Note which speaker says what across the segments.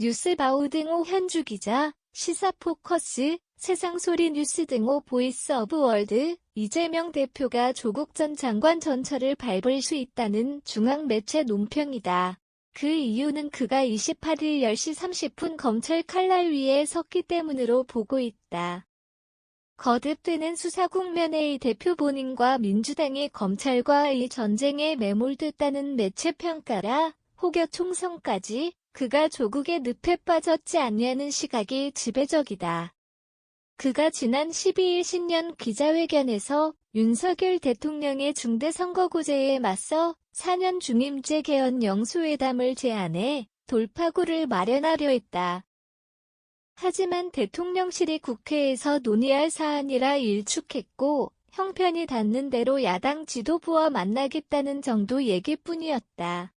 Speaker 1: 뉴스바우 등호 현주 기자, 시사포커스, 세상소리 뉴스 등호 보이스 오브 월드, 이재명 대표가 조국 전 장관 전철을 밟을 수 있다는 중앙 매체 논평이다. 그 이유는 그가 28일 10시 30분 검찰 칼날 위에 섰기 때문으로 보고 있다. 거듭되는 수사 국면의 이 대표 본인과 민주당이 검찰과의 전쟁에 매몰됐다는 매체 평가라 혹여 총선까지 그가 조국의 늪에 빠졌지 않냐는 시각이 지배적이다. 그가 지난 12일 신년 기자회견에서 윤석열 대통령의 중대선거구제에 맞서 4년 중임제 개헌 영수회담을 제안해 돌파구를 마련하려 했다. 하지만 대통령실이 국회에서 논의할 사안이라 일축했고 형편이 닿는 대로 야당 지도부와 만나겠다는 정도 얘기뿐이었다.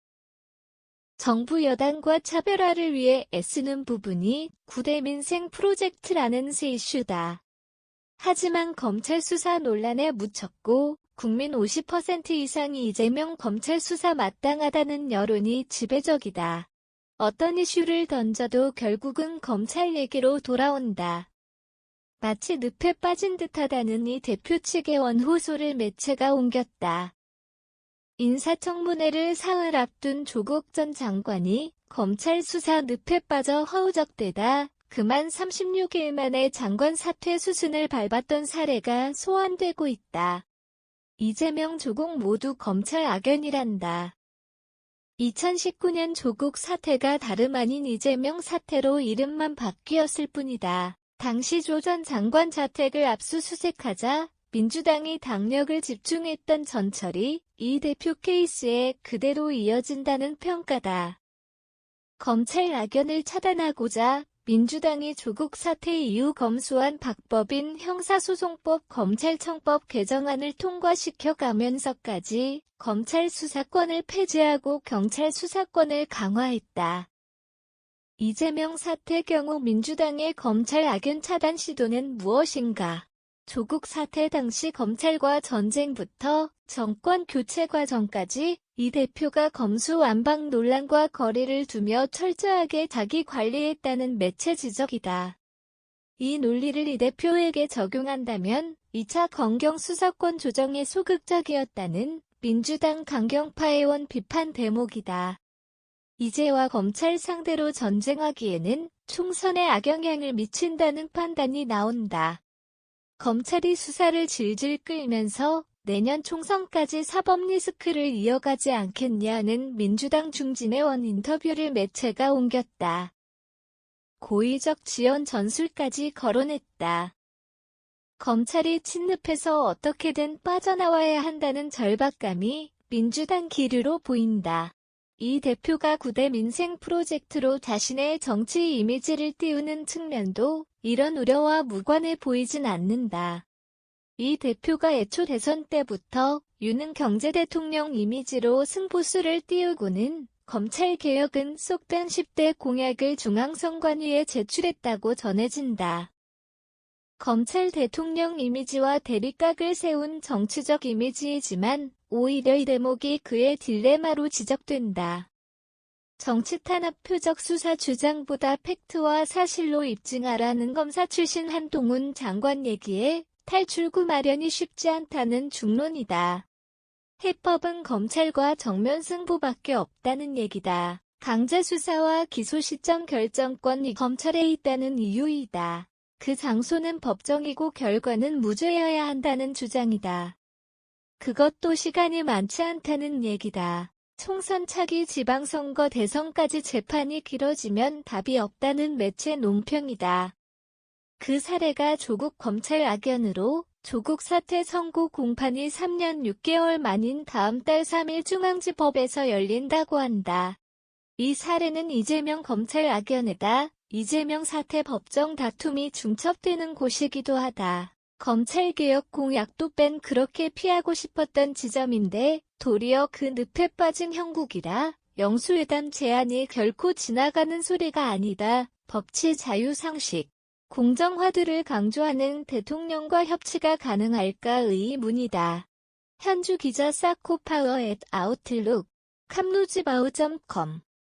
Speaker 1: 정부 여당과 차별화를 위해 애쓰는 부분이 9대 민생 프로젝트라는 새 이슈다. 하지만 검찰 수사 논란에 묻혔고 국민 50% 이상이 이재명 검찰 수사 마땅하다는 여론이 지배적이다. 어떤 이슈를 던져도 결국은 검찰 얘기로 돌아온다. 마치 늪에 빠진 듯하다는 이 대표 측의 원호소를 매체가 옮겼다. 인사청문회를 사흘 앞둔 조국 전 장관이 검찰 수사 늪에 빠져 허우적대다 그만 36일 만에 장관 사퇴 수순을 밟았던 사례가 소환되고 있다. 이재명 조국 모두 검찰 악연이란다. 2019년 조국 사태가 다름 아닌 이재명 사태로 이름만 바뀌었을 뿐이다. 당시 조 전 장관 자택을 압수수색하자 민주당이 당력을 집중했던 전철이 이 대표 케이스에 그대로 이어진다는 평가다. 검찰 악연을 차단하고자 민주당이 조국 사태 이후 검수한 박법인 형사소송법 검찰청법 개정안을 통과시켜가면서까지 검찰 수사권을 폐지하고 경찰 수사권을 강화했다. 이재명 사태 경우 민주당의 검찰 악연 차단 시도는 무엇인가? 조국 사태 당시 검찰과 전쟁부터 정권 교체 과정까지 이 대표가 검수완박 논란과 거리를 두며 철저하게 자기 관리했다는 매체 지적이다. 이 논리를 이 대표에게 적용한다면 2차 검경 수사권 조정에 소극적이었다는 민주당 강경파 의원 비판 대목이다. 이제와 검찰 상대로 전쟁하기에는 총선에 악영향을 미친다는 판단이 나온다. 검찰이 수사를 질질 끌면서 내년 총선까지 사법 리스크를 이어가지 않겠냐는 민주당 중진의원 인터뷰를 매체가 옮겼다. 고의적 지연 전술까지 거론했다. 검찰이 침입해서 어떻게든 빠져나와야 한다는 절박감이 민주당 기류로 보인다. 이 대표가 9대 민생 프로젝트로 자신의 정치 이미지를 띄우는 측면도 이런 우려와 무관해 보이진 않는다. 이 대표가 애초 대선 때부터 유능 경제대통령 이미지로 승부수를 띄우고는 검찰개혁은 속된 10대 공약을 중앙선관위에 제출했다고 전해진다. 검찰 대통령 이미지와 대립각을 세운 정치적 이미지이지만 오히려 이 대목이 그의 딜레마로 지적된다. 정치 탄압 표적 수사 주장보다 팩트와 사실로 입증하라는 검사 출신 한동훈 장관 얘기에 탈출구 마련이 쉽지 않다는 중론이다. 해법은 검찰과 정면 승부밖에 없다는 얘기다. 강제 수사와 기소 시점 결정권이 검찰에 있다는 이유이다. 그 장소는 법정이고 결과는 무죄여야 한다는 주장이다. 그것도 시간이 많지 않다는 얘기다. 총선 차기 지방선거 대선까지 재판이 길어지면 답이 없다는 매체 논평이다. 그 사례가 조국 검찰 악연으로 조국 사태 선고 공판이 3년 6개월 만인 다음 달 3일 중앙지법에서 열린다고 한다. 이 사례는 이재명 검찰 악연에다 이재명 사태 법정 다툼이 중첩되는 곳이기도 하다. 검찰개혁 공약도 뺀 그렇게 피하고 싶었던 지점인데 도리어 그 늪에 빠진 형국이라 영수회담 제안이 결코 지나가는 소리가 아니다. 법치 자유상식, 공정화두를 강조하는 대통령과 협치가 가능할까 의문이다. 현주 기자 사코파워 @아웃룩, 캄루지바우.com